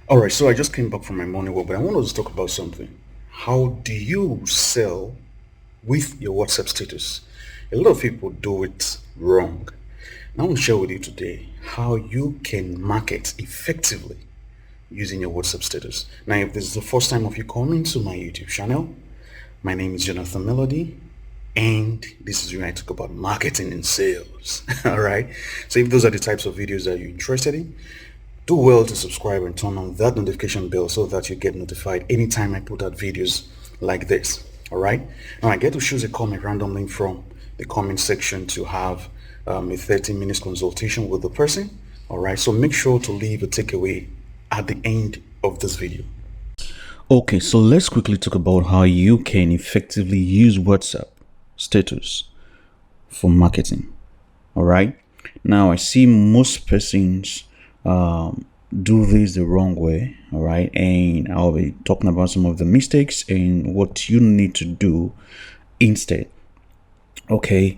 All right, so I just came back from my morning walk, but I want us to talk about something. How do you sell with your WhatsApp status? A lot of people do it wrong. And I want to share with you today how you can market effectively using your WhatsApp status. Now, if this is the first time of you coming to my YouTube channel, my name is Jonathan Melody, and this is where I talk about marketing and sales. All right. So if those are the types of videos that you're interested in, do well to subscribe and turn on that notification bell so that you get notified anytime I put out videos like this. All right. Now I get to choose a comment randomly from the comment section to have a 30 minutes consultation with the person. All right. So make sure to leave a takeaway at the end of this video. Okay, so let's quickly talk about how you can effectively use WhatsApp status for marketing. All right. Now I see most persons do this the wrong way. All right, and I'll be talking about some of the mistakes and what you need to do instead. Okay.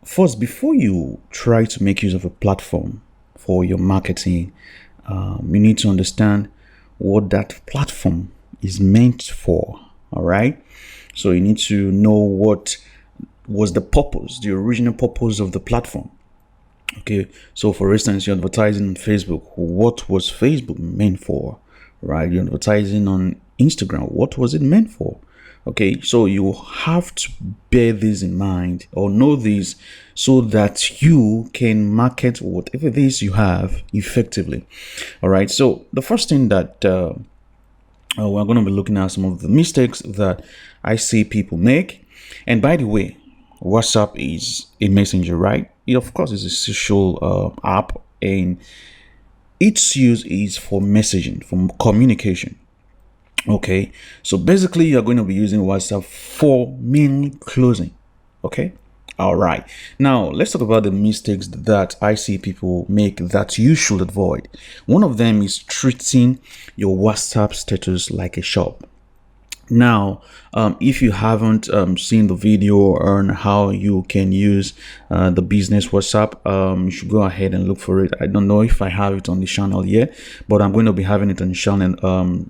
First, before you try to make use of a platform for your marketing, you need to understand what that platform is meant for. All right, so you need to know what was the purpose, the original purpose of the platform. Okay, so for instance, you're advertising on Facebook. What was Facebook meant for? Right, you're advertising on Instagram. What was it meant for? Okay, so you have to bear this in mind or know this so that you can market whatever it is you have effectively. All right, so the first thing that we're going to be looking at some of the mistakes that I see people make. And by the way, WhatsApp is a messenger, right? It of course is a social app, and its use is for messaging, for communication. Okay, so basically you're going to be using WhatsApp for mainly closing. Okay, all right, now let's talk about the mistakes that I see people make that you should avoid. One of them is treating your WhatsApp status like a shop. Now, if you haven't seen the video on how you can use the business WhatsApp, you should go ahead and look for it. I don't know if I have it on the channel yet, but I'm going to be having it on the channel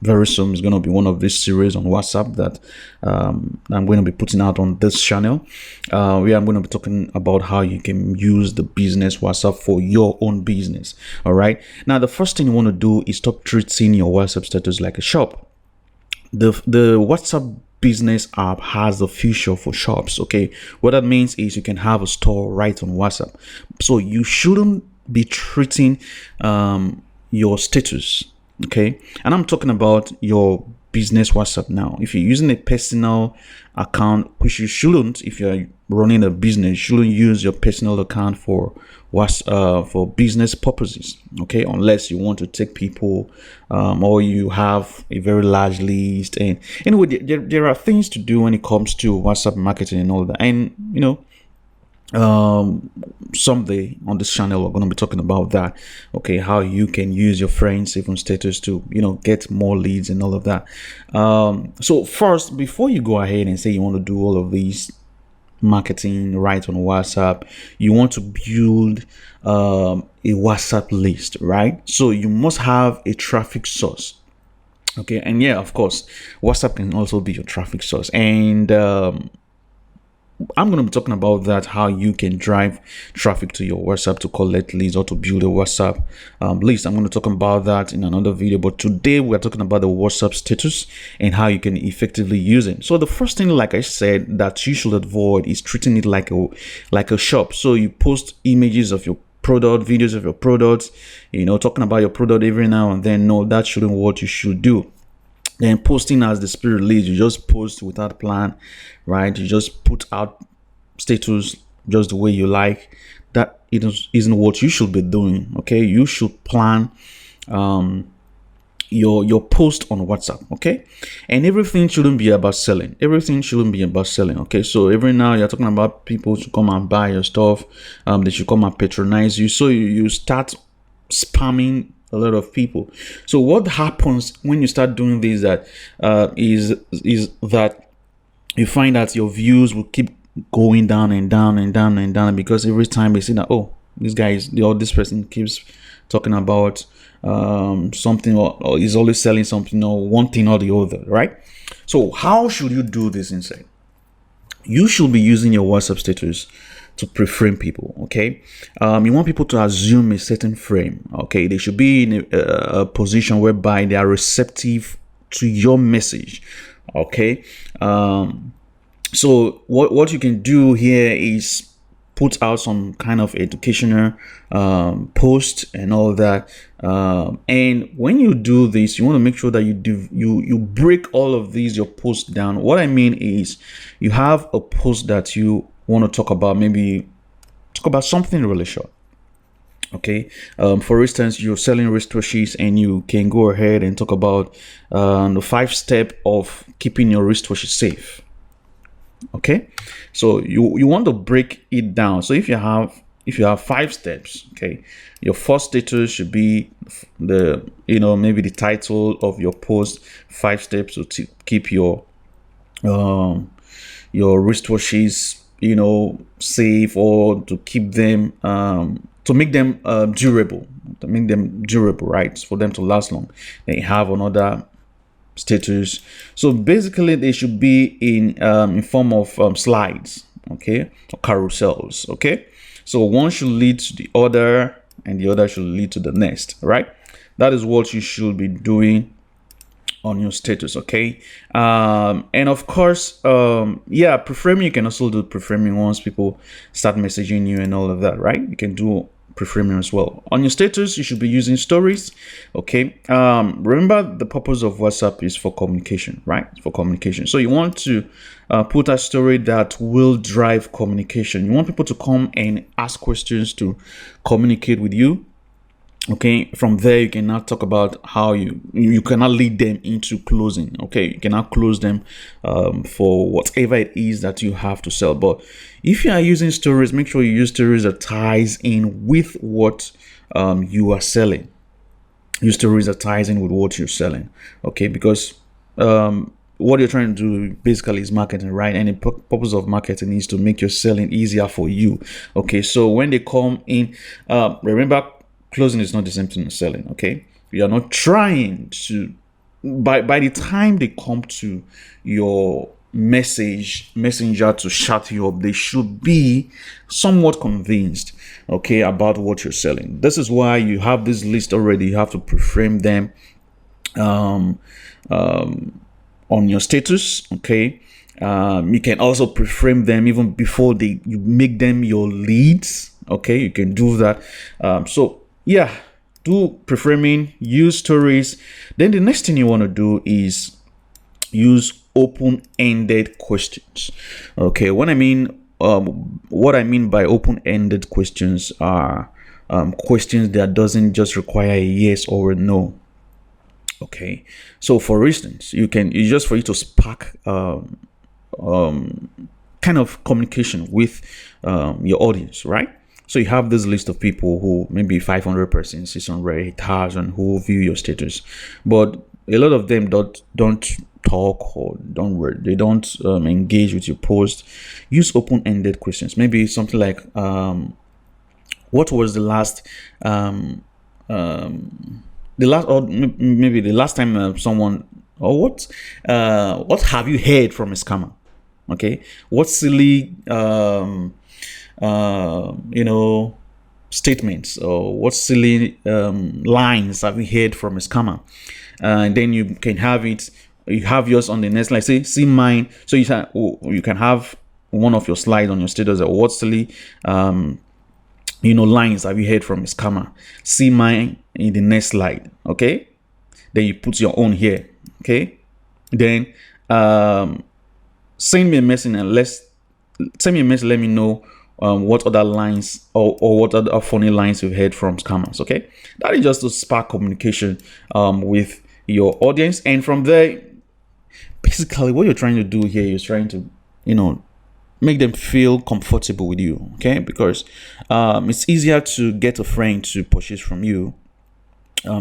very soon. It's going to be one of this series on WhatsApp that I'm going to be putting out on this channel. Where I'm going to be talking about how you can use the business WhatsApp for your own business. All right. Now, the first thing you want to do is stop treating your WhatsApp status like a shop. The WhatsApp business app has a feature for shops. Okay, what that means is you can have a store right on WhatsApp. So you shouldn't be treating your status. Okay, and I'm talking about your business WhatsApp now. If you're using a personal account, which you shouldn't, if you're running a business, you shouldn't use your personal account for business purposes. Okay, unless you want to take people or you have a very large list. And anyway, there are things to do when it comes to WhatsApp marketing and all that. And you know, someday on this channel we're going to be talking about that. Okay, how you can use your friends even status to get more leads and all of that. So first, before you go ahead and say you want to do all of these marketing right on WhatsApp, you want to build a WhatsApp list, right? So you must have a traffic source. Okay, and yeah, of course, WhatsApp can also be your traffic source. And I'm going to be talking about that, how you can drive traffic to your WhatsApp to collect leads or to build a WhatsApp list. I'm going to talk about that in another video, but today we're talking about the WhatsApp status and how you can effectively use it. So the first thing, like I said, that you should avoid is treating it like a shop. So you post images of your product, videos of your products, talking about your product every now and then. No, that shouldn't what you should do. Then posting as the spirit leads, you just post without plan, right? You just put out status just the way you like. That isn't what you should be doing. Okay, you should plan your post on WhatsApp. Okay, and everything shouldn't be about selling. Okay, so every now you're talking about people to come and buy your stuff. They should come and patronize you. So you start spamming a lot of people. So what happens when you start doing this is that you find that your views will keep going down and down and down and down, because every time they see that, oh, this person keeps talking about something, or is always selling something, or one thing or the other, right? So how should you do this inside? You should be using your WhatsApp status to pre-frame people. Okay, you want people to assume a certain frame. Okay, they should be in a position whereby they are receptive to your message. Okay, so what you can do here is put out some kind of educational post and all that, and when you do this, you want to make sure that you break all of these your posts down. What I mean is, you have a post that you want to talk about, maybe talk about something really short. Okay, for instance, you're selling wristwatches, and you can go ahead and talk about the 5-step of keeping your wristwatches safe. Okay, so you want to break it down. So if you have 5 steps, okay, your first status should be maybe the title of your post: 5 steps to keep your wristwatches safe, or to keep them to make them durable, right, for them to last long. They have another status. So basically, they should be in form of slides, okay, or carousels. Okay, so one should lead to the other, and the other should lead to the next, right? That is what you should be doing on your status. Okay, and of course, pre-framing, you can also do pre-framing once people start messaging you and all of that, right? You can do pre-framing as well. On your status, you should be using stories. Okay, remember, the purpose of WhatsApp is for communication, right? For communication. So you want to put a story that will drive communication. You want people to come and ask questions, to communicate with you. Okay, from there you can now talk about how you cannot lead them into closing. Okay, you cannot close them for whatever it is that you have to sell. But if you are using stories, make sure you use stories that ties in with what you are selling. Use stories that ties in with what you're selling. Okay, because what you're trying to do basically is marketing, right? And the purpose of marketing is to make your selling easier for you. Okay, so when they come in, remember, closing is not the same thing as selling. Okay, you are not trying to, by the time they come to your messenger to shut you up, they should be somewhat convinced, okay, about what you're selling. This is why you have this list already. You have to pre-frame them on your status. Okay, you can also pre-frame them even before you make them your leads. Okay, you can do that. Do pre-framing, use stories. Then the next thing you want to do is use open-ended questions. Okay, what I mean by open-ended questions are questions that doesn't just require a yes or a no. Okay, so for instance, for you to spark kind of communication with your audience, right? So you have this list of people who maybe 500 persons, 600, 1,000 who view your status, but a lot of them don't talk, or they don't engage with your post. Use open-ended questions. Maybe something like, what was the last maybe the last time someone, or what have you heard from a scammer? Okay, what silly statements, or what silly lines have you heard from a scammer? And then you can have yours on the next slide. See mine. So you can have one of your slides on your status, or what silly lines have you heard from a scammer? See mine in the next slide. Okay, then you put your own here. Okay, then send me a message, and let me know what other lines or what other funny lines you've heard from scammers. Okay, that is just to spark communication with your audience. And from there, basically what you're trying to do here is trying to make them feel comfortable with you. Okay, because it's easier to get a friend to purchase from you,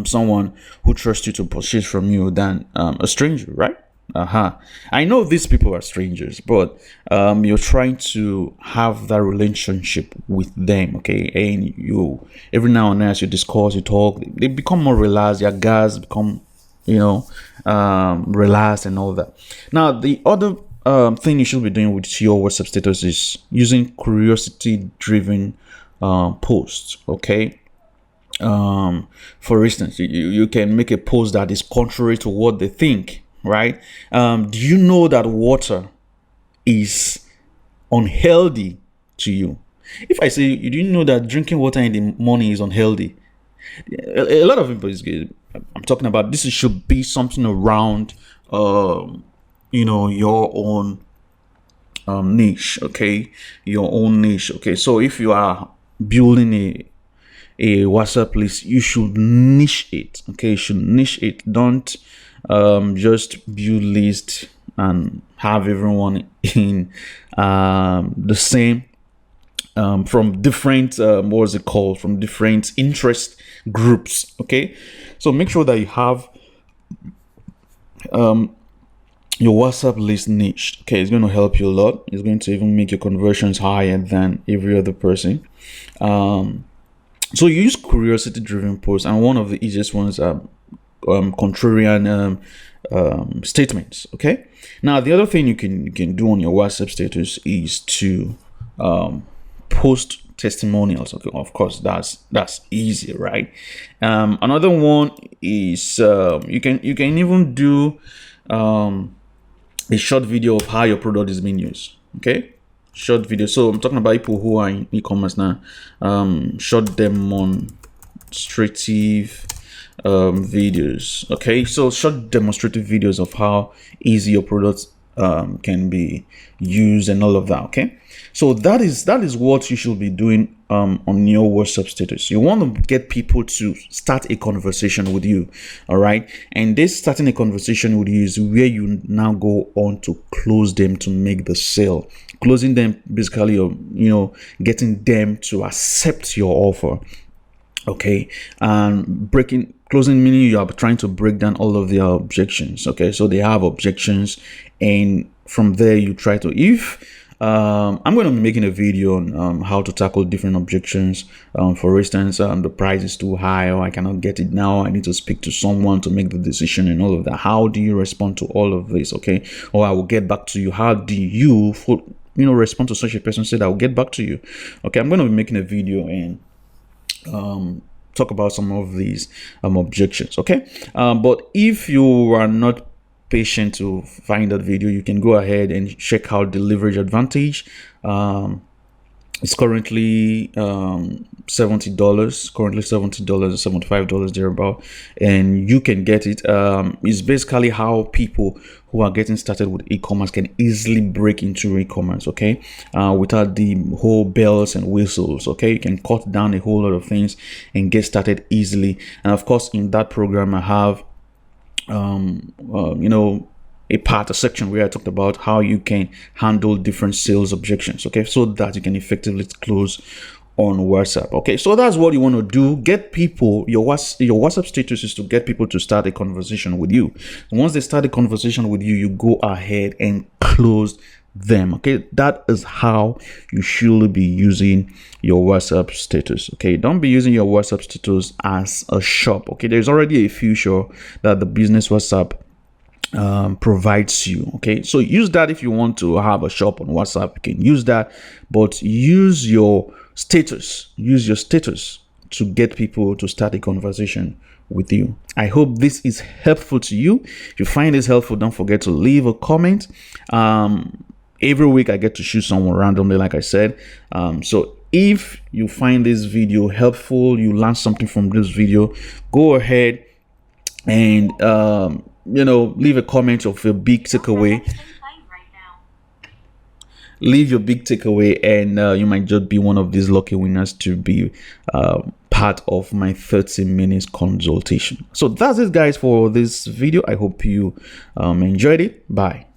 someone who trusts you to purchase from you, than a stranger, right? I know these people are strangers, but you're trying to have that relationship with them, okay? And you every now and then, as you discuss, you talk, they become more relaxed. Your guys become, relaxed and all that. Now, the other thing you should be doing with your WhatsApp status is using curiosity-driven posts, okay? For instance, you can make a post that is contrary to what they think, right? Do you know that water is unhealthy to you? If I say you didn't know that drinking water in the morning is unhealthy, a lot of people is good. I'm talking about this should be something around your own niche, okay? Your own niche, okay? So if you are building a WhatsApp list, you should niche it, okay? You should niche it. Don't just build list and have everyone in the same from different what's it called, from different interest groups, okay? So make sure that you have your WhatsApp list niched, okay? It's going to help you a lot. It's going to even make your conversions higher than every other person. So you use curiosity driven posts, and one of the easiest ones are contrarian statements, okay? Now the other thing you can do on your WhatsApp status is to post testimonials. Okay, of course, that's easy, right? Another one is you can even do a short video of how your product is being used, okay? Short video. So I'm talking about people who are in e-commerce now. Short demonstrative videos, okay? So short demonstrative videos of how easy your products can be used and all of that, okay? So that is what you should be doing on your WhatsApp status. You want to get people to start a conversation with you, all right? And this starting a conversation with you is where you now go on to close them to make the sale. Closing them basically, getting them to accept your offer, okay? And closing meaning you are trying to break down all of their objections, okay? So they have objections, and from there you try to, I'm going to be making a video on how to tackle different objections. For instance, the price is too high, or I cannot get it now. I need to speak to someone to make the decision and all of that. How do you respond to all of this? Okay. Or I will get back to you. How do you, respond to such a person? Said I will get back to you. Okay. I'm going to be making a video and talk about some of these objections. Okay. But if you are not patient to find that video, you can go ahead and check out the leverage advantage. It's currently $70, $75 thereabout, and you can get it. It's basically how people who are getting started with e-commerce can easily break into e-commerce, okay? Without the whole bells and whistles, okay? You can cut down a whole lot of things and get started easily. And of course, in that program, I have a section where I talked about how you can handle different sales objections, okay, so that you can effectively close on WhatsApp. Okay, so that's what you want to do. Get people, your WhatsApp status is to get people to start a conversation with you. Once they start a conversation with you, you go ahead and close them. Okay, that is how you should be using your WhatsApp status. Okay, don't be using your WhatsApp status as a shop. Okay, there's already a feature that the business WhatsApp provides you. Okay, so use that if you want to have a shop on WhatsApp. You can use that, but use your status to get people to start a conversation with you. I hope this is helpful to you. If you find this helpful, don't forget to leave a comment. Every week I get to choose someone randomly, like I said. So if you find this video helpful, you learn something from this video, go ahead and leave a comment of your big takeaway. Leave your big takeaway, and you might just be one of these lucky winners to be part of my 30 minutes consultation. So that's it, guys, for this video. I hope you enjoyed it. Bye.